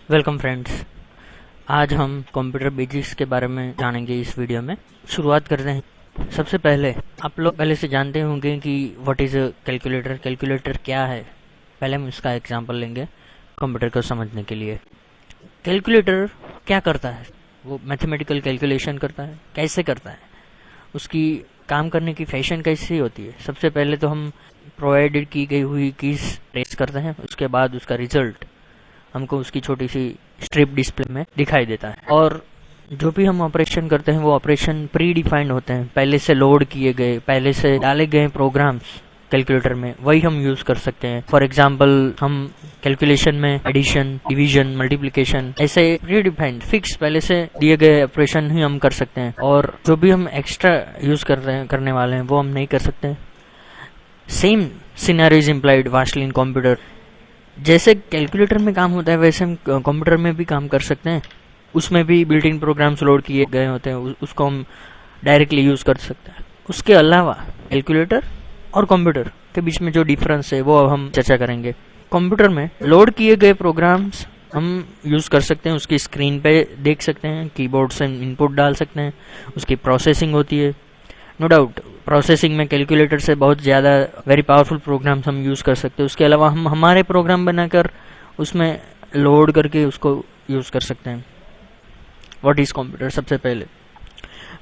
Welcome friends. आज हम computer basics के बारे में जानेंगे इस वीडियो में। शुरुआत करते हैं। सबसे पहले आप लोग पहले से जानते होंगे कि what is a calculator. Calculator क्या है, पहले हम इसका एग्जांपल लेंगे कंप्यूटर को समझने के लिए। कैलकुलेटर क्या करता है? वो मैथमेटिकल कैलकुलेशन करता है। कैसे करता है? उसकी काम करने की फैशन कैसी होती है? सबसे पहले तो हम प्रोवाइडेड की गई हुई कीज प्रेस करते हैं, उसके बाद उसका रिजल्ट हमको उसकी छोटी सी स्ट्रिप डिस्प्ले में दिखाई देता है। और जो भी हम ऑपरेशन करते हैं वो ऑपरेशन प्री डिफाइंड होते हैं, पहले से लोड किए गए, पहले से डाले गए प्रोग्राम्स कैलकुलेटर में, वही हम यूज कर सकते हैं। फॉर एग्जाम्पल हम कैलकुलेशन में एडिशन, डिवीजन, मल्टीप्लिकेशन ऐसे प्री डिफाइंड फिक्स पहले से दिए गए ऑपरेशन ही हम कर सकते हैं, और जो भी हम एक्स्ट्रा यूज करने वाले हैं वो हम नहीं कर सकते। Same scenario is implied vastly in computer. जैसे कैलकुलेटर में काम होता है वैसे हम कंप्यूटर में भी काम कर सकते हैं। उसमें भी बिल्ट इन प्रोग्राम्स लोड किए गए होते हैं, उसको हम डायरेक्टली यूज कर सकते हैं। उसके अलावा कैलकुलेटर और कंप्यूटर के बीच में जो डिफरेंस है वो अब हम चर्चा करेंगे। कंप्यूटर में लोड किए गए प्रोग्राम्स हम यूज कर सकते हैं, उसकी स्क्रीन पे देख सकते हैं, कीबोर्ड से इनपुट डाल सकते हैं, उसकी प्रोसेसिंग होती है। नो डाउट प्रोसेसिंग में कैलकुलेटर से बहुत ज़्यादा वेरी पावरफुल प्रोग्राम्स हम यूज़ कर सकते हैं। उसके अलावा हम हमारे प्रोग्राम बनाकर उसमें लोड करके उसको यूज़ कर सकते हैं। What is computer? सबसे पहले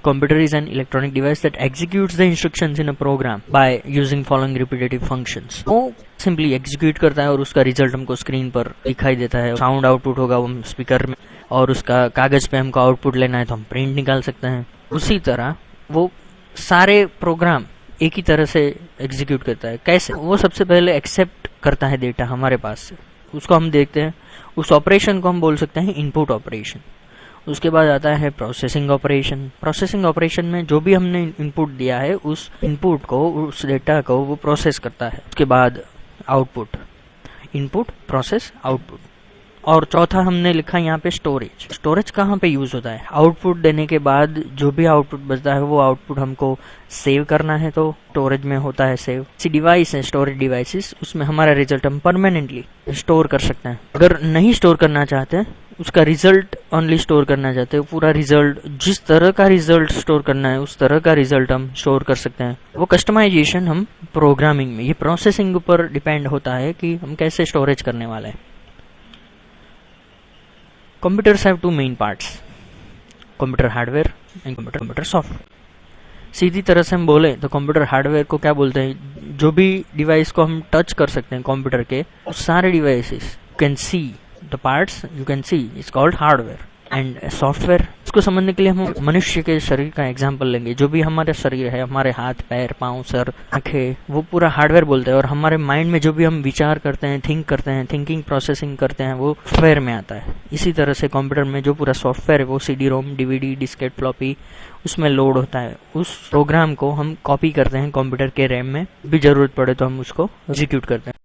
computer is an electronic device that executes the instructions in a program by using following repetitive functions. वो सिंपली एग्जीक्यूट करता है और उसका रिजल्ट हमको स्क्रीन पर दिखाई देता है। साउंड आउटपुट होगा वो स्पीकर में, और उसका कागज पे हमको आउटपुट लेना है तो हम प्रिंट निकाल सकते हैं। उसी तरह वो सारे प्रोग्राम एक ही तरह से एग्जीक्यूट करता है। कैसे? वो सबसे पहले एक्सेप्ट करता है डेटा हमारे पास से, उसको हम देखते हैं। उस ऑपरेशन को हम बोल सकते हैं इनपुट ऑपरेशन। उसके बाद आता है प्रोसेसिंग ऑपरेशन। प्रोसेसिंग ऑपरेशन में जो भी हमने इनपुट दिया है उस इनपुट को, उस डेटा को वो प्रोसेस करता है। उसके बाद आउटपुट, इनपुट, प्रोसेस, आउटपुट। और चौथा हमने लिखा यहाँ पे स्टोरेज। स्टोरेज कहाँ पे यूज होता है? आउटपुट देने के बाद जो भी आउटपुट बचता है वो आउटपुट हमको सेव करना है तो स्टोरेज में होता है सेव। ऐसी डिवाइस है स्टोरेज डिवाइसेस, उसमें हमारा रिजल्ट हम परमानेंटली स्टोर कर सकते हैं। अगर नहीं स्टोर करना चाहते, उसका रिजल्ट ओनली स्टोर करना चाहते हो, पूरा रिजल्ट, जिस तरह का रिजल्ट स्टोर करना है उस तरह का रिजल्ट हम स्टोर कर सकते हैं। वो कस्टमाइजेशन हम प्रोग्रामिंग में, ये प्रोसेसिंग ऊपर डिपेंड होता है कि हम कैसे स्टोरेज करने वाले हैं। Computers have two main parts, computer hardware and computer software. सीधी तरह से हम बोले तो कंप्यूटर हार्डवेयर को क्या बोलते हैं? जो भी डिवाइस को हम टच कर सकते हैं कंप्यूटर के, उस सारे devices can see the parts you can see is called hardware. And software, इसको समझने के लिए हम मनुष्य के शरीर का एग्जांपल लेंगे। जो भी हमारे शरीर है, हमारे हाथ, पैर, पाँव, सर, आंखें, वो पूरा हार्डवेयर बोलते हैं। और हमारे माइंड में जो भी हम विचार करते हैं, थिंक करते हैं, थिंकिंग प्रोसेसिंग करते हैं, वो सॉफ्टवेयर में आता है। इसी तरह से कंप्यूटर में जो पूरा सॉफ्टवेयर है वो CD रोम, DVD, डिस्केट, फ्लॉपी, उसमें लोड होता है। उस प्रोग्राम को हम कॉपी करते हैं कंप्यूटर के रैम में, भी जरूरत पड़े तो हम उसको एग्जीक्यूट करते हैं।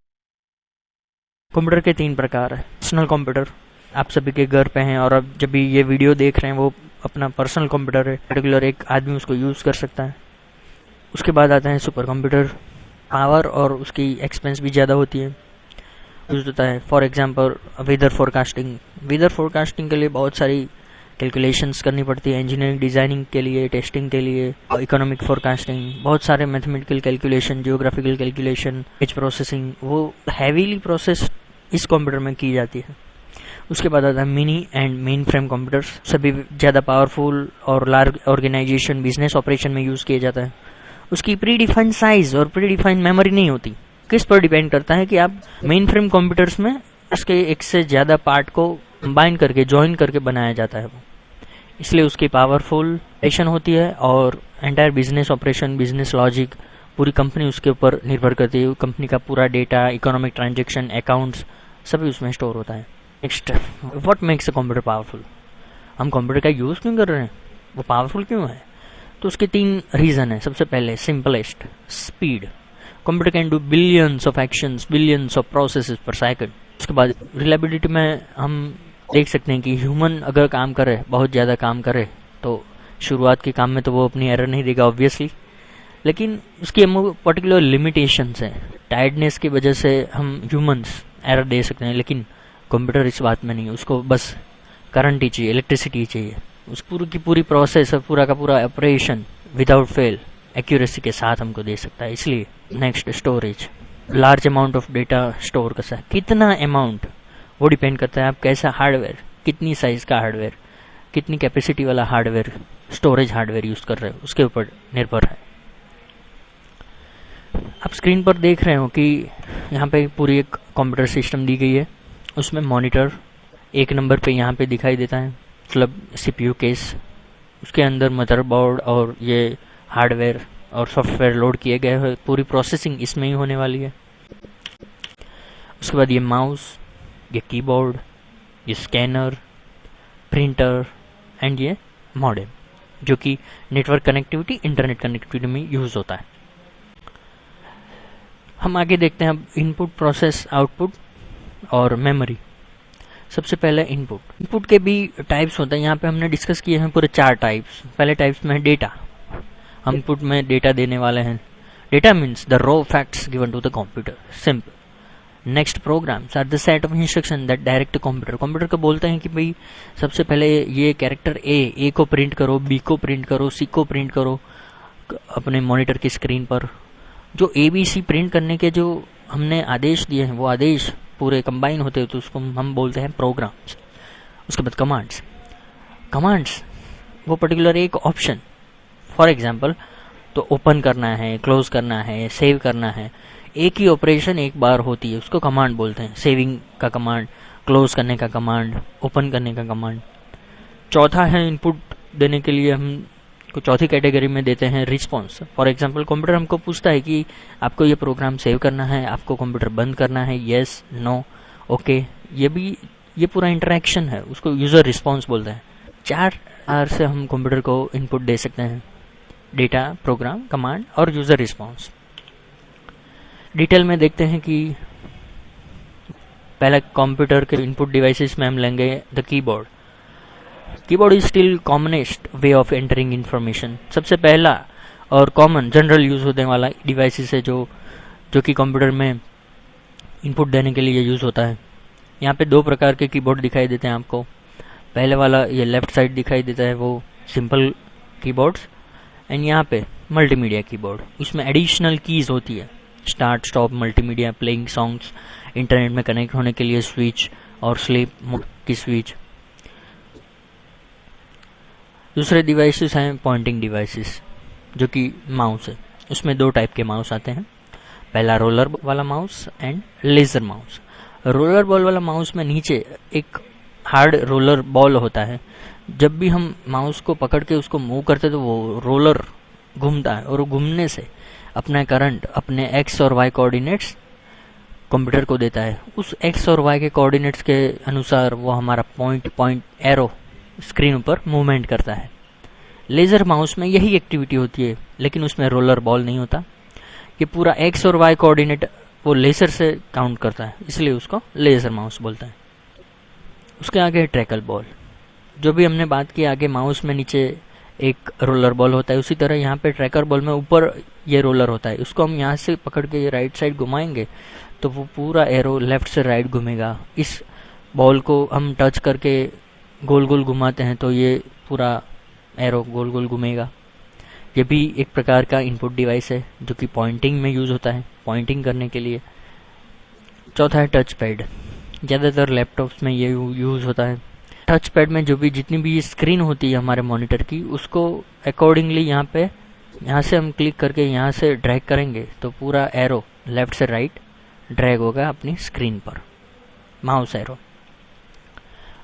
कंप्यूटर के 3 प्रकार है। पर्सनल कंप्यूटर आप सभी के घर पे हैं, और अब जब भी ये वीडियो देख रहे हैं वो अपना पर्सनल कंप्यूटर है, पर्टिकुलर एक आदमी उसको यूज़ कर सकता है। उसके बाद आता है सुपर कंप्यूटर। पावर और उसकी एक्सपेंस भी ज़्यादा होती है, यूज होता है। For example weather forecasting. Weather forecasting के लिए बहुत सारी कैलकुलेशंस करनी पड़ती है, इंजीनियरिंग डिज़ाइनिंग के लिए, टेस्टिंग के लिए, इकोनॉमिक फोरकास्टिंग, बहुत सारे mathematical calculation, geographical calculation, image processing, वो हैवीली प्रोसेस इस कंप्यूटर में की जाती है। उसके बाद आता है mini and main frame computers. सभी ज़्यादा पावरफुल और लार्ज ऑर्गेनाइजेशन, बिजनेस ऑपरेशन में यूज़ किया जाता है। उसकी प्री डिफाइंड साइज और प्री डिफाइंड मेमोरी नहीं होती। किस पर डिपेंड करता है कि आप मेन फ्रेम कंप्यूटर्स में उसके एक से ज़्यादा पार्ट को कंबाइन करके, ज्वाइन करके बनाया जाता है वो, इसलिए उसकी पावरफुल ऑपरेशन होती है। और entire business operation, business logic, पूरी कंपनी उसके ऊपर निर्भर करती है। कंपनी का पूरा डेटा, इकोनॉमिक ट्रांजेक्शन, अकाउंट्स, सभी उसमें स्टोर होता है। Next, what makes a computer powerful? हम कंप्यूटर का यूज़ क्यों कर रहे हैं, वो पावरफुल क्यों है? तो उसके 3 रीज़न है। सबसे पहले simplest, speed. Computer can do billions of actions, billions of processes पर सेकंड। उसके बाद रिलायबिलिटी में हम देख सकते हैं कि ह्यूमन अगर काम करे, बहुत ज़्यादा काम करे, तो शुरुआत के काम में तो वो अपनी एरर नहीं देगा ऑब्वियसली, लेकिन उसकी हम पर्टिकुलर लिमिटेशंस हैं। टायर्डनेस की वजह से हम ह्यूमंस एरर दे सकते हैं, लेकिन कंप्यूटर इस बात में नहीं है, उसको बस करंट ही चाहिए, इलेक्ट्रिसिटी ही चाहिए। उस पूरी की पूरी प्रोसेस और पूरा का पूरा ऑपरेशन विदाउट फेल एक्यूरेसी के साथ हमको दे सकता है। इसलिए next, storage. Large amount of data store कर सकता है। कितना अमाउंट वो डिपेंड करता है आप कैसा हार्डवेयर, कितनी साइज का हार्डवेयर, कितनी कैपेसिटी वाला हार्डवेयर, स्टोरेज हार्डवेयर यूज कर रहे हो, उसके ऊपर निर्भर है। आप स्क्रीन पर देख रहे हो कि यहाँ पे पूरी एक कंप्यूटर सिस्टम दी गई है। उसमें मॉनिटर एक नंबर पे यहाँ पे दिखाई देता है, मतलब सीपीयू केस। उसके अंदर मदरबोर्ड और ये हार्डवेयर और सॉफ्टवेयर लोड किए गए हैं। पूरी प्रोसेसिंग इसमें ही होने वाली है। उसके बाद ये माउस, ये कीबोर्ड, ये स्कैनर, प्रिंटर एंड ये मॉडेम, जो कि नेटवर्क कनेक्टिविटी, इंटरनेट कनेक्टिविटी में यूज होता है। हम आगे देखते हैं अब इनपुट, प्रोसेस, आउटपुट और मेमोरी। सबसे पहले इनपुट के भी टाइप्स होते हैं। यहाँ पे हमने डिस्कस किए हैं पूरे 4 टाइप्स। पहले टाइप्स में है डेटा। हम इनपुट में डेटा देने वाले हैं। Data means the raw facts given to the computer, simple. Next, programs are the set of instruction that direct computer को बोलते हैं कि भाई सबसे पहले ये कैरेक्टर ए को प्रिंट करो, बी को प्रिंट करो, सी को प्रिंट करो अपने मॉनिटर की स्क्रीन पर। जो ABC प्रिंट करने के जो हमने आदेश दिए हैं वो आदेश पूरे कंबाइन होते हैं, तो उसको हम बोलते हैं प्रोग्राम्स। उसके बाद कमांड्स वो पर्टिकुलर एक ऑप्शन, फॉर एग्जांपल तो ओपन करना है, क्लोज करना है, सेव करना है, एक ही ऑपरेशन एक बार होती है, उसको कमांड बोलते हैं। सेविंग का कमांड, क्लोज करने का कमांड, ओपन करने का कमांड। चौथा है इनपुट देने के लिए हम को चौथी कैटेगरी में देते हैं रिस्पॉन्स। फॉर एग्जांपल कंप्यूटर हमको पूछता है कि आपको ये प्रोग्राम सेव करना है, आपको कंप्यूटर बंद करना है, यस, नो, ओके। ये पूरा इंटरेक्शन है, उसको यूजर रिस्पॉन्स बोलते हैं। 4 आर से हम कंप्यूटर को इनपुट दे सकते हैं, डेटा, प्रोग्राम, कमांड और यूजर रिस्पॉन्स। डिटेल में देखते हैं कि पहले कंप्यूटर के इनपुट डिवाइसेस में हम लेंगे the keyboard. Keyboard is still commonest way of entering information. सबसे पहला और कॉमन जनरल यूज होने वाला डिवाइसेस है जो कि कंप्यूटर में इनपुट देने के लिए यूज होता है। यहाँ पे 2 प्रकार के कीबोर्ड दिखाई देते हैं आपको। पहले वाला ये लेफ्ट साइड दिखाई देता है, वो सिंपल कीबोर्ड्स, एंड यहाँ पे मल्टीमीडिया कीबोर्ड। इसमें एडिशनल कीज होती है, start, stop, multimedia, playing songs, internet में कनेक्ट होने के लिए स्विच और स्लीप की स्विच। दूसरे डिवाइसेस हैं पॉइंटिंग डिवाइसेस, जो कि माउस है। उसमें 2 टाइप के माउस आते हैं, पहला रोलर वाला mouse and laser mouse. Roller ball वाला माउस में नीचे एक हार्ड रोलर बॉल होता है। जब भी हम माउस को पकड़ के उसको मूव करते तो वो रोलर घूमता है, और घूमने से अपना करंट अपने एक्स और वाई कोऑर्डिनेट्स कंप्यूटर को देता है। उस एक्स और वाई के कोऑर्डिनेट्स के अनुसार वो हमारा पॉइंट एरो स्क्रीन पर मूवमेंट करता है। लेजर माउस में यही एक्टिविटी होती है, लेकिन उसमें रोलर बॉल नहीं होता। ये पूरा एक्स और वाई कोऑर्डिनेट वो लेजर से काउंट करता है, इसलिए उसको लेजर माउस बोलते हैं। उसके आगे ट्रैकल बॉल, जो भी हमने बात की, आगे माउस में नीचे एक रोलर बॉल होता है, उसी तरह यहाँ पे ट्रैकर बॉल में ऊपर ये रोलर होता है। उसको हम यहाँ से पकड़ के राइट साइड घुमाएंगे तो वो पूरा एरो लेफ्ट से राइट घूमेगा। इस बॉल को हम टच करके गोल गोल घुमाते हैं तो ये पूरा एरो गोल गोल घूमेगा। ये भी एक प्रकार का इनपुट डिवाइस है जो कि पॉइंटिंग में यूज होता है, पॉइंटिंग करने के लिए। चौथा है टच पैड, ज़्यादातर लैपटॉप्स में ये यूज होता है। टच पैड में जितनी भी स्क्रीन होती है हमारे मॉनिटर की, उसको अकॉर्डिंगली यहाँ से हम क्लिक करके यहाँ से ड्रैग करेंगे तो पूरा एरो लेफ्ट से राइट ड्रैग होगा अपनी स्क्रीन पर, माउस एरो।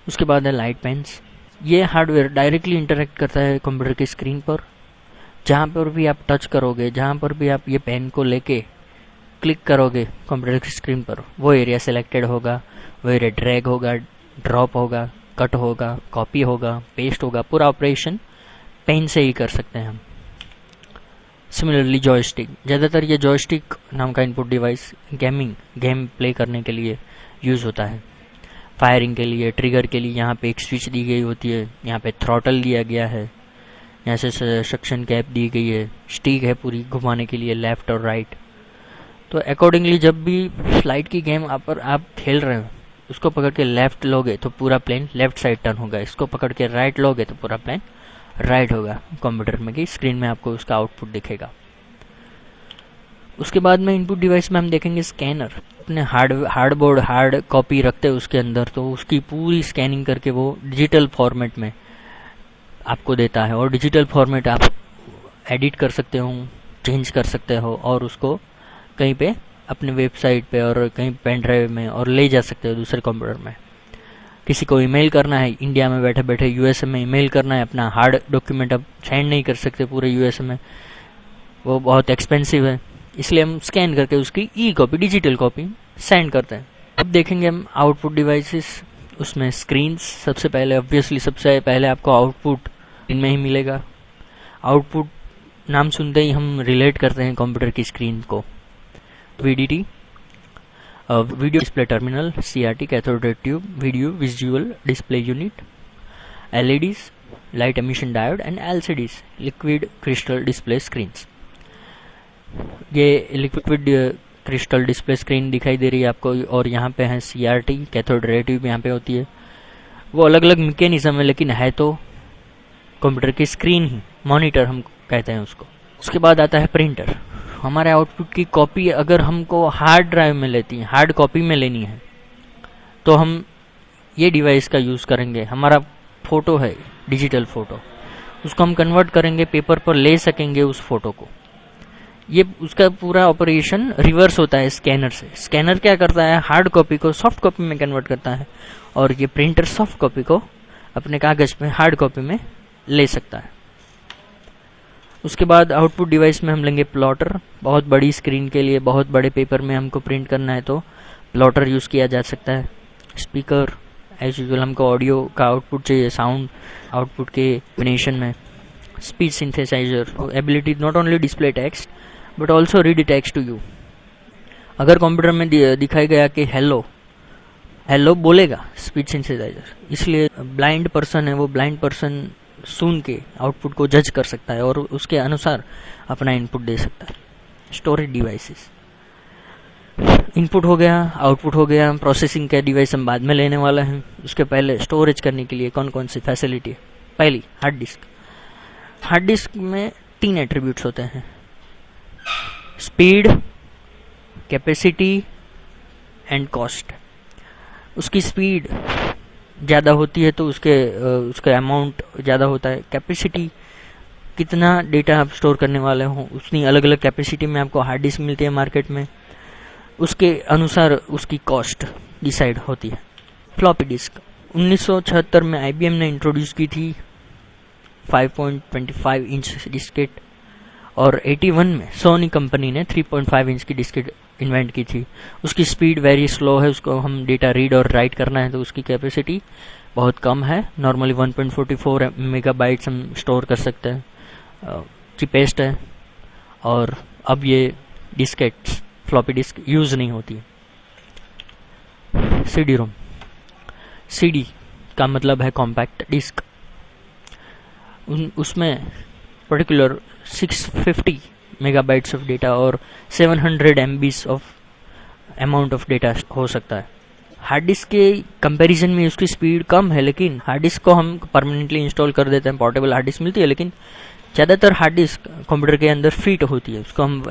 उसके बाद है लाइट पेन्स। ये हार्डवेयर डायरेक्टली इंटरेक्ट करता है कंप्यूटर की स्क्रीन पर। जहाँ पर भी आप टच करोगे, जहाँ पर भी आप ये पेन को लेके क्लिक करोगे कंप्यूटर की स्क्रीन पर, वो एरिया सिलेक्टेड होगा, वो एरिया ड्रैग होगा, ड्रॉप होगा, कट होगा, कॉपी होगा, पेस्ट होगा। पूरा ऑपरेशन पेन से ही कर सकते हैं हम। सिमिलरली जॉयस्टिक, ज़्यादातर ये जॉयस्टिक नाम का इनपुट डिवाइस गेम प्ले करने के लिए यूज़ होता है। फायरिंग के लिए, ट्रिगर के लिए यहाँ पे एक स्विच दी गई होती है, यहाँ पे थ्रॉटल दिया गया है, यहाँ से सक्शन कैप दी गई है, स्टिक है पूरी घुमाने के लिए लेफ्ट और राइट। तो अकॉर्डिंगली जब भी फ्लाइट की गेम आप खेल रहे हो उसको पकड़ के लेफ्ट लोगे तो पूरा प्लेन लेफ्ट साइड टर्न होगा, इसको पकड़ के राइट लोगे तो पूरा प्लेन राइट होगा। कंप्यूटर में की स्क्रीन में आपको उसका आउटपुट दिखेगा। उसके बाद में इनपुट डिवाइस में हम देखेंगे स्कैनर। अपने हार्ड कॉपी रखते हैं उसके अंदर, तो उसकी पूरी स्कैनिंग करके वो डिजिटल फॉर्मेट में आपको देता है, और डिजिटल फॉर्मेट आप एडिट कर सकते हो, चेंज कर सकते हो, और उसको कहीं पे अपने वेबसाइट पे और कहीं पेन ड्राइव में और ले जा सकते हो दूसरे कंप्यूटर में। किसी को ईमेल करना है, इंडिया में बैठे बैठे यूएसए में ईमेल करना है, अपना हार्ड डॉक्यूमेंट आप सेंड नहीं कर सकते पूरे यूएसए में, वो बहुत एक्सपेंसिव है, इसलिए हम स्कैन करके उसकी ई कॉपी, डिजिटल कॉपी सेंड करते हैं। अब देखेंगे हम आउटपुट डिवाइसेस। उसमें स्क्रीन्स सबसे पहले, ऑब्वियसली सबसे पहले आपको आउटपुट इनमें ही मिलेगा। आउटपुट नाम सुनते ही हम रिलेट करते हैं कंप्यूटर की स्क्रीन को। VDT, video display terminal, CRT cathode ray tube, video visual display unit, LEDs light emission diode, and LCDs liquid crystal display screens. ये लिक्विड क्रिस्टल डिस्प्ले स्क्रीन दिखाई दे रही है आपको, और यहाँ पे है सीआरटी कैथोड रे ट्यूब, यहाँ पे होती है। वो अलग अलग मैकेनिज्म है, लेकिन है तो कंप्यूटर की स्क्रीन ही, मॉनिटर हम कहते हैं उसको। उसके बाद आता है प्रिंटर। हमारे आउटपुट की कॉपी अगर हमको हार्ड ड्राइव में लेती है, हार्ड कॉपी में लेनी है, तो हम ये डिवाइस का यूज़ करेंगे। हमारा फोटो है, डिजिटल फोटो, उसको हम कन्वर्ट करेंगे, पेपर पर ले सकेंगे उस फोटो को। ये उसका पूरा ऑपरेशन रिवर्स होता है स्कैनर से। स्कैनर क्या करता है, हार्ड कॉपी को सॉफ्ट कॉपी में कन्वर्ट करता है, और ये प्रिंटर सॉफ्ट कॉपी को अपने कागज में हार्ड कॉपी में ले सकता है। उसके बाद आउटपुट डिवाइस में हम लेंगे प्लॉटर। बहुत बड़ी स्क्रीन के लिए, बहुत बड़े पेपर में हमको प्रिंट करना है तो प्लॉटर यूज़ किया जा सकता है। स्पीकर, एज यूजुअल हमको ऑडियो का आउटपुट चाहिए, साउंड आउटपुट के कॉम्बिनेशन में। Speech synthesizer, ability not only display text but also read text to you. अगर कंप्यूटर में दिखाया गया कि हेलो हेलो बोलेगा स्पीच सिंथेसाइजर, इसलिए ब्लाइंड पर्सन है, वो ब्लाइंड पर्सन सुन के आउटपुट को जज कर सकता है और उसके अनुसार अपना इनपुट दे सकता है। स्टोरेज डिवाइसेस, इनपुट हो गया, आउटपुट हो गया, प्रोसेसिंग का डिवाइस हम बाद में लेने वाला है। उसके पहले स्टोरेज करने के लिए कौन कौन सी फैसिलिटी है। पहली, हार्ड डिस्क। हार्ड डिस्क में 3 एट्रीब्यूट्स होते हैं, स्पीड, कैपेसिटी एंड कॉस्ट। उसकी स्पीड ज़्यादा होती है तो उसका अमाउंट ज़्यादा होता है। कैपेसिटी, कितना डेटा आप स्टोर करने वाले हो, उतनी अलग अलग कैपेसिटी में आपको हार्ड डिस्क मिलती है मार्केट में, उसके अनुसार उसकी कॉस्ट डिसाइड होती है। फ्लॉपी डिस्क 1976 में IBM ने इंट्रोड्यूस की थी 5.25 इंच डिस्केट, और 81 में सोनी कंपनी ने 3.5 इंच की डिस्केट इन्वेंट की थी। उसकी स्पीड वेरी स्लो है, उसको हम डेटा रीड और राइट करना है तो उसकी कैपेसिटी बहुत कम है। नॉर्मली 1.44 मेगाबाइट्स हम स्टोर कर सकते हैं, चीपेस्ट है। और अब ये डिस्केट्स, फ्लॉपी डिस्क यूज़ नहीं होती है। CD रोम, CD का मतलब है कॉम्पैक्ट डिस्क। उसमें पर्टिकुलर 650 मेगाबाइट्स ऑफ डेटा और 700 MB of amount of data हो सकता है। हार्ड डिस्क के कंपैरिजन में उसकी स्पीड कम है, लेकिन हार्ड डिस्क को हम परमानेंटली इंस्टॉल कर देते हैं, पोर्टेबल हार्ड डिस्क मिलती है, लेकिन ज़्यादातर हार्ड डिस्क कंप्यूटर के अंदर फिट होती है, उसको हम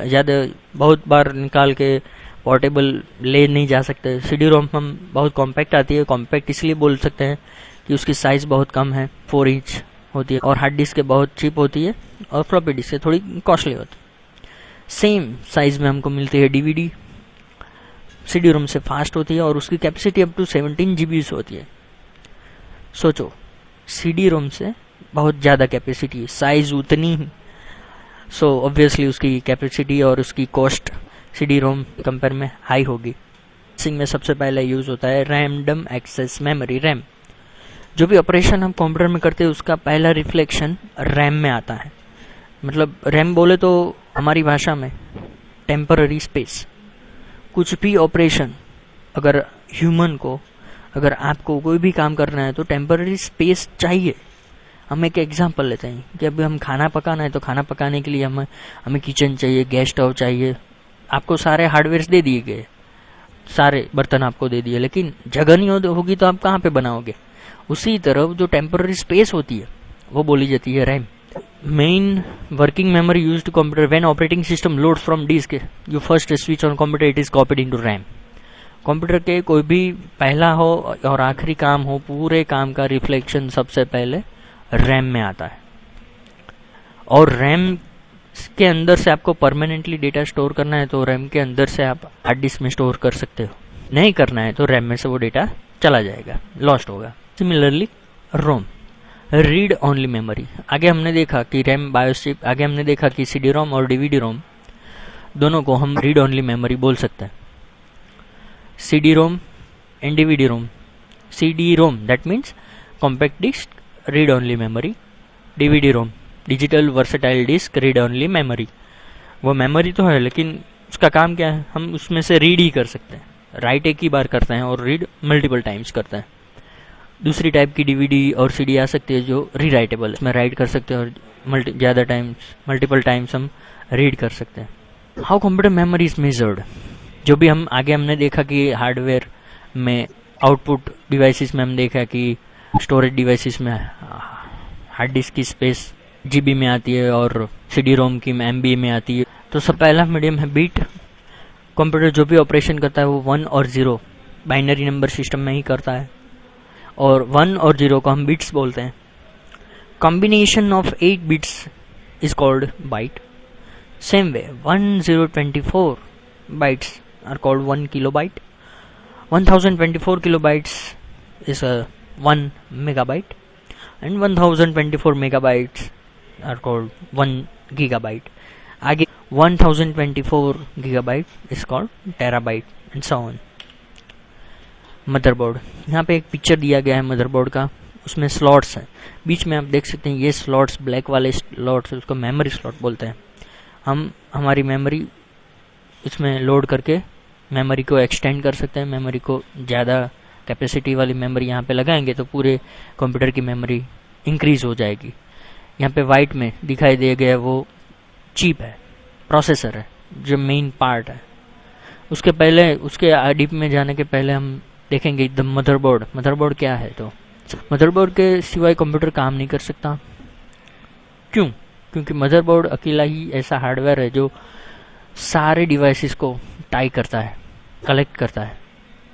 बहुत बार निकाल के पोर्टेबल ले नहीं जा सकते। CD रोम हम बहुत कॉम्पैक्ट आती है, कॉम्पैक्ट इसलिए बोल सकते हैं कि उसकी साइज़ बहुत कम है, 4 इंच होती है, और हार्ड डिस्क के बहुत चीप होती है, और फ्लॉपी डिस्क से थोड़ी कॉस्टली होती है। सेम साइज में हमको मिलती है DVD। CD रोम से फास्ट होती है और उसकी कैपेसिटी अप टू 17 GB होती है। सोचो, CD रोम से बहुत ज़्यादा कैपेसिटी, साइज उतनी ही, सो ऑब्वियसली उसकी कैपेसिटी और उसकी कॉस्ट CD रोम कंपेयर में हाई होगी। सिंग में सबसे पहले यूज़ होता है रैंडम एक्सेस मेमोरी, रैम। जो भी ऑपरेशन हम कंप्यूटर में करते हैं उसका पहला रिफ्लेक्शन रैम में आता है। मतलब रैम बोले तो हमारी भाषा में टेम्पररी स्पेस। कुछ भी ऑपरेशन अगर ह्यूमन को, अगर आपको कोई भी काम करना है तो टेम्पररी स्पेस चाहिए। हम एक एग्जांपल लेते हैं कि अभी हम खाना पकाना है तो खाना पकाने के लिए हमें किचन चाहिए, गैस स्टोव चाहिए, आपको सारे हार्डवेयर दे दिए गए, सारे बर्तन आपको दे दिए, लेकिन जगह नहीं होगी तो आप कहाँ पे बनाओगे। उसी तरह जो टेम्पररी स्पेस होती है वो बोली जाती है RAM. Main working memory used computer when operating system loads from disk you first switch on computer it is copied into RAM. Computer के कोई भी पहला हो और आखिरी काम हो, पूरे काम का रिफ्लेक्शन सबसे पहले रैम में आता है। और रैम के अंदर से आपको परमानेंटली डेटा स्टोर करना है तो रैम के अंदर से आप हार्ड डिस्क में स्टोर कर सकते हो। नहीं करना है तो रैम में से वो डेटा चला जाएगा, लॉस्ट होगा। सिमिलरली रोम, रीड ओनली मेमोरी। आगे हमने देखा कि रैम बायोस चिप, आगे हमने देखा कि सीडी रोम और डीवीडी रोम दोनों को हम रीड ओनली मेमोरी बोल सकते हैं। CD ROM and DVD ROM. CD ROM that means compact disc, read only memory. DVD ROM digital versatile disc, read only memory. वो मेमोरी तो है लेकिन उसका काम क्या है, हम उसमें से रीड ही कर सकते हैं। राइट एक ही बार करते हैं और रीड मल्टीपल टाइम्स करते हैं। दूसरी टाइप की डीवीडी और सीडी आ सकती है जो रीराइटेबल है, उसमें राइट कर सकते हैं और ज़्यादा टाइम्स, मल्टीपल टाइम्स हम रीड कर सकते हैं। How computer memory is measured, जो भी हम आगे हमने देखा कि हार्डवेयर में, आउटपुट डिवाइसेस में हम देखा कि स्टोरेज डिवाइसेस में हार्ड डिस्क की स्पेस जीबी में आती है और सीडी रोम की एमबी में आती है। तो सब पहला मीडियम है बीट। कंप्यूटर जो भी ऑपरेशन करता है वो 1 और 0 बाइनरी नंबर सिस्टम में ही करता है, और 1 और 0 को हम बिट्स बोलते हैं। Combination of 8 bits is called byte. Same way 1024 bytes are called 1 kilobyte. 1024 kilobytes is a 1 megabyte, and 1024 megabytes are called 1 gigabyte. आगे 1024 gigabyte is called terabyte and so on. Motherboard, यहाँ पे एक पिक्चर दिया गया है motherboard का, उसमें slots हैं। बीच में आप देख सकते हैं ये स्लॉट्स, ब्लैक वाले स्लॉट्स, उसको मेमोरी स्लॉट बोलते हैं। हम हमारी मेमोरी इसमें लोड करके मेमोरी को एक्सटेंड कर सकते हैं। मेमोरी को ज़्यादा कैपेसिटी वाली मेमोरी यहाँ पे लगाएंगे तो पूरे कंप्यूटर की मेमोरी इंक्रीज हो जाएगी। यहाँ पे वाइट में दिखाई दिया गया वो चिप है, प्रोसेसर है, जो मेन पार्ट है। उसके पहले, उसके डीप में जाने के पहले हम देखेंगे द मदरबोर्ड। मदरबोर्ड क्या है, तो मदरबोर्ड के सिवाय कंप्यूटर काम नहीं कर सकता। क्यों? क्योंकि मदरबोर्ड अकेला ही ऐसा हार्डवेयर है जो सारे डिवाइसेस को टाई करता है, कलेक्ट करता है,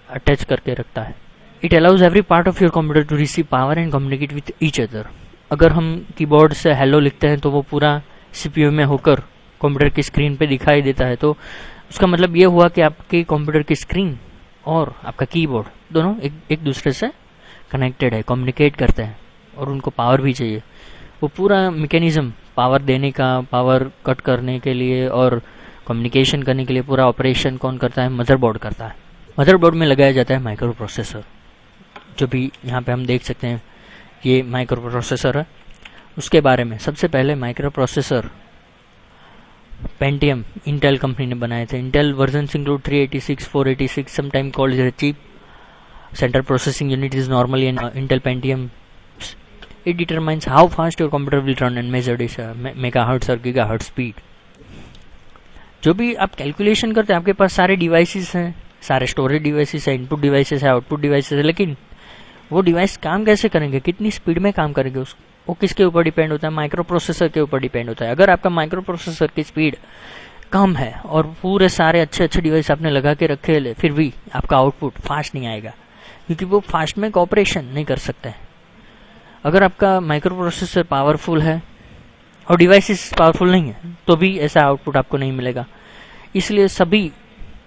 अटैच करके रखता है। It allows every part of your computer to receive power and communicate with each other. अगर हम कीबोर्ड से हेलो लिखते हैं तो वो पूरा सीपीयू में होकर कंप्यूटर की स्क्रीन पे दिखाई देता है। तो उसका मतलब ये हुआ कि आपके कंप्यूटर की स्क्रीन और आपका कीबोर्ड दोनों एक दूसरे से कनेक्टेड है, कम्युनिकेट करते हैं, और उनको पावर भी चाहिए। वो पूरा मैकेनिज्म पावर देने का, पावर कट करने के लिए और कम्युनिकेशन करने के लिए पूरा ऑपरेशन कौन करता है? मदरबोर्ड करता है। मदरबोर्ड में लगाया जाता है माइक्रो प्रोसेसर, जो भी यहाँ पे हम देख सकते हैं ये माइक्रो प्रोसेसर है। उसके बारे में सबसे पहले micro processor Pentium Intel company ने बनाए थे। Intel versions include 386, 486, sometime called as cheap central processing unit is normally an Intel Pentium. It determines how fast your computer will run and measured is megahertz और gigahertz speed. जो भी आप calculation करते हैं, आपके पास सारे डिवाइसेस हैं, सारे स्टोरेज डिवाइसेस है, इनपुट डिवाइसेस है, आउटपुट डिवाइसेस है, लेकिन वो डिवाइस काम कैसे करेंगे, कितनी स्पीड में काम करेंगे, वो किसके ऊपर डिपेंड होता है? माइक्रो प्रोसेसर के ऊपर डिपेंड होता है. अगर आपका माइक्रो प्रोसेसर की स्पीड कम है और पूरे सारे अच्छे अच्छे डिवाइस आपने लगा के रखे, फिर भी आपका आउटपुट फास्ट नहीं आएगा, क्योंकि वो फास्ट में कॉपरेशन नहीं कर सकते हैं. अगर आपका माइक्रो प्रोसेसर पावरफुल है और डिवाइसेस पावरफुल नहीं है, तो भी ऐसा आउटपुट आपको नहीं मिलेगा. इसलिए सभी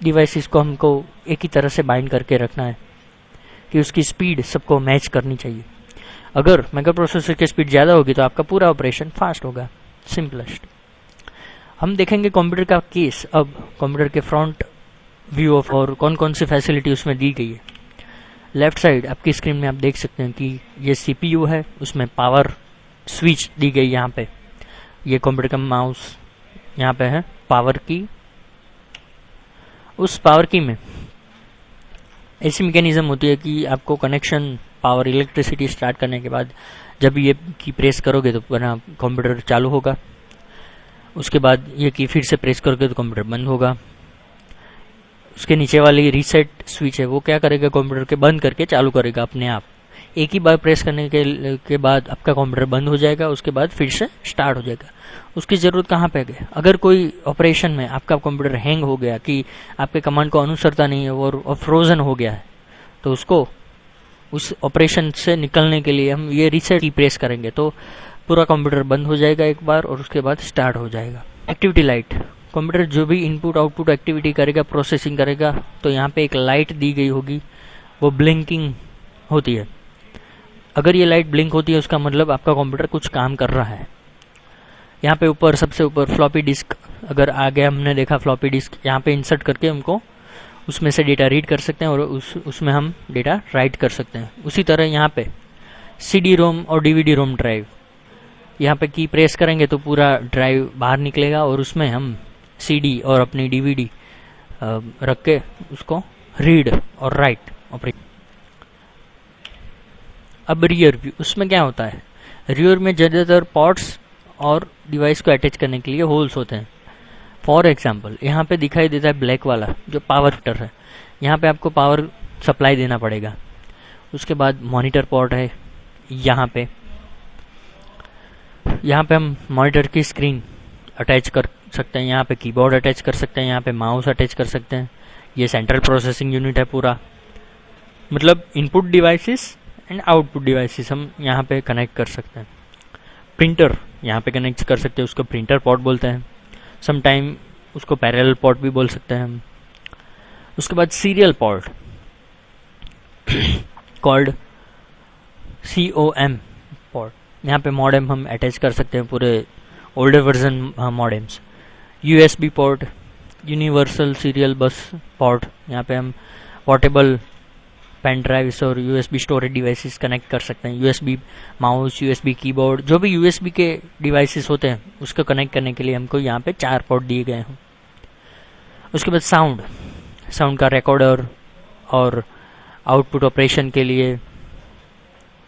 डिवाइसेस को हमको एक ही तरह से बाइंड करके रखना है कि उसकी स्पीड सबको मैच करनी चाहिए. अगर माइक्रो प्रोसेसर की स्पीड ज़्यादा होगी तो आपका पूरा ऑपरेशन फास्ट होगा. सिंपलेस्ट. हम देखेंगे कंप्यूटर का केस. अब कंप्यूटर के फ्रंट व्यू ऑफ और कौन कौन सी फैसिलिटी उसमें दी गई है. लेफ्ट साइड आपकी स्क्रीन में आप देख सकते हैं कि ये सीपीयू है, उसमें पावर स्विच दी गई. यहाँ पे ये कंप्यूटर का माउस यहाँ पे है, पावर की. उस पावर की में ऐसी मैकेनिज्म होती है कि आपको कनेक्शन, पावर, इलेक्ट्रिसिटी स्टार्ट करने के बाद जब ये की प्रेस करोगे तो कंप्यूटर चालू होगा. उसके बाद ये की फिर से प्रेस करोगे तो कंप्यूटर बंद होगा. उसके नीचे वाली रीसेट स्विच है वो क्या करेगा, कंप्यूटर के बंद करके चालू करेगा अपने आप। एक ही बार प्रेस करने के बाद आपका कंप्यूटर बंद हो जाएगा, उसके बाद फिर से स्टार्ट हो जाएगा। उसकी ज़रूरत कहाँ पे है? अगर कोई ऑपरेशन में आपका कंप्यूटर हैंग हो गया कि आपके कमांड को अनुसरता नहीं है और फ्रोजन हो गया है, तो उसको उस ऑपरेशन से निकलने के लिए हम ये रीसेट की प्रेस करेंगे तो पूरा कंप्यूटर बंद हो जाएगा एक बार और उसके बाद स्टार्ट हो जाएगा। एक्टिविटी लाइट, कंप्यूटर जो भी इनपुट आउटपुट एक्टिविटी करेगा, प्रोसेसिंग करेगा, तो यहाँ पे एक लाइट दी गई होगी, वो ब्लिंकिंग होती है। अगर ये लाइट ब्लिंक होती है उसका मतलब आपका कंप्यूटर कुछ काम कर रहा है। यहाँ पे ऊपर सबसे ऊपर फ्लॉपी डिस्क, अगर आगे हमने देखा फ्लॉपी डिस्क, यहाँ पे इंसर्ट करके हमको उसमें से डेटा रीड कर सकते हैं और उसमें हम डेटा राइट कर सकते हैं। उसी तरह यहाँ पे CD रोम और DVD रोम ड्राइव, यहाँ पे की प्रेस करेंगे तो पूरा ड्राइव बाहर निकलेगा और उसमें हम CD और अपनी DVD रख के उसको रीड और राइट ऑपरेट। अब रियर व्यू, उसमें क्या होता है? रियर में ज़्यादातर पोर्ट्स और डिवाइस को अटैच करने के लिए होल्स होते हैं। फॉर एग्जाम्पल यहाँ पे दिखाई देता है ब्लैक वाला जो पावर फिल्टर है, यहाँ पे आपको पावर सप्लाई देना पड़ेगा। उसके बाद मॉनिटर पोर्ट है यहाँ पे हम मॉनिटर की स्क्रीन अटैच कर सकते हैं, यहाँ पे कीबोर्ड अटैच कर सकते हैं, यहाँ पे माउस अटैच कर सकते हैं। ये सेंट्रल प्रोसेसिंग यूनिट है पूरा, मतलब input devices and output devices हम यहाँ पे कनेक्ट कर सकते हैं। प्रिंटर यहाँ पे कनेक्ट कर सकते हैं, उसको प्रिंटर पोर्ट बोलते हैं। समटाइम उसको पैरेलल पोर्ट भी बोल सकते हैं हम। उसके बाद serial port called COM port, यहाँ पे मॉडेम हम अटैच कर सकते हैं, पूरे older version modems. USB port, universal serial bus port, यहाँ पे हम पोर्टेबल पेन ड्राइव्स और USB स्टोरेज डिवाइसेस कनेक्ट कर सकते हैं। USB माउस, USB कीबोर्ड, जो भी USB के डिवाइसेस होते हैं उसको कनेक्ट करने के लिए हमको यहाँ पे 4 पोर्ट दिए गए हैं। उसके बाद साउंड का रिकॉर्डर और आउटपुट ऑपरेशन के लिए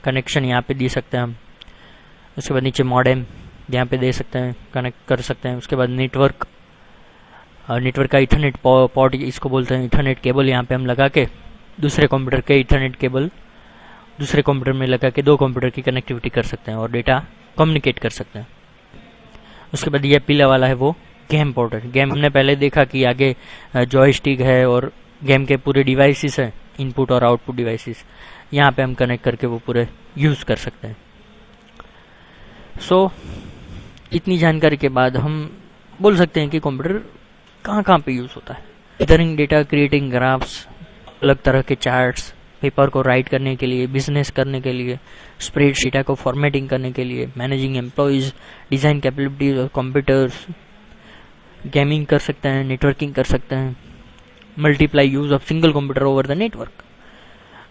कनेक्शन यहाँ पे दे सकते हैं हम। उसके बाद नीचे मॉडेम यहाँ पे दे सकते हैं, कनेक्ट कर सकते हैं। उसके बाद नेटवर्क का इथरनेट पोर्ट इसको बोलते हैं, इथरनेट केबल यहाँ पे हम लगा के दूसरे कंप्यूटर के इथरनेट केबल दूसरे कंप्यूटर में लगा के 2 कंप्यूटर की कनेक्टिविटी कर सकते हैं और डेटा कम्युनिकेट कर सकते हैं। उसके बाद ये पीला वाला है वो गेम पोर्ट है। गेम हमने पहले देखा कि आगे जॉयस्टिक है और गेम के पूरे डिवाइसेस हैं, इनपुट और आउटपुट डिवाइसेस, यहाँ पे हम कनेक्ट करके वो पूरे यूज़ कर सकते हैं। सो इतनी जानकारी के बाद हम बोल सकते हैं कि कंप्यूटर कहाँ कहाँ पे यूज़ होता है। इधरिंग डेटा, क्रिएटिंग ग्राफ्स, अलग तरह के चार्ट्स, पेपर को राइट करने के लिए, बिजनेस करने के लिए, स्प्रेडशीट डेटा को फॉर्मेटिंग करने के लिए, मैनेजिंग एम्प्लॉयज़, डिज़ाइन कैपेबिलिटीज और कंप्यूटर्स, गेमिंग कर सकते हैं, नेटवर्किंग कर सकते हैं, multiply use of single computer over the network.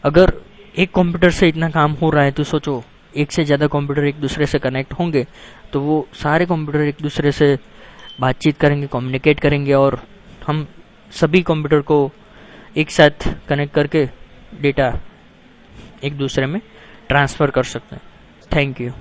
अगर एक कंप्यूटर से इतना काम हो रहा है तो सोचो एक से ज़्यादा कंप्यूटर एक दूसरे से कनेक्ट होंगे तो वो सारे कंप्यूटर एक दूसरे से बातचीत करेंगे, कम्युनिकेट करेंगे और हम सभी कंप्यूटर को एक साथ कनेक्ट करके डेटा एक दूसरे में ट्रांसफ़र कर सकते हैं। Thank you.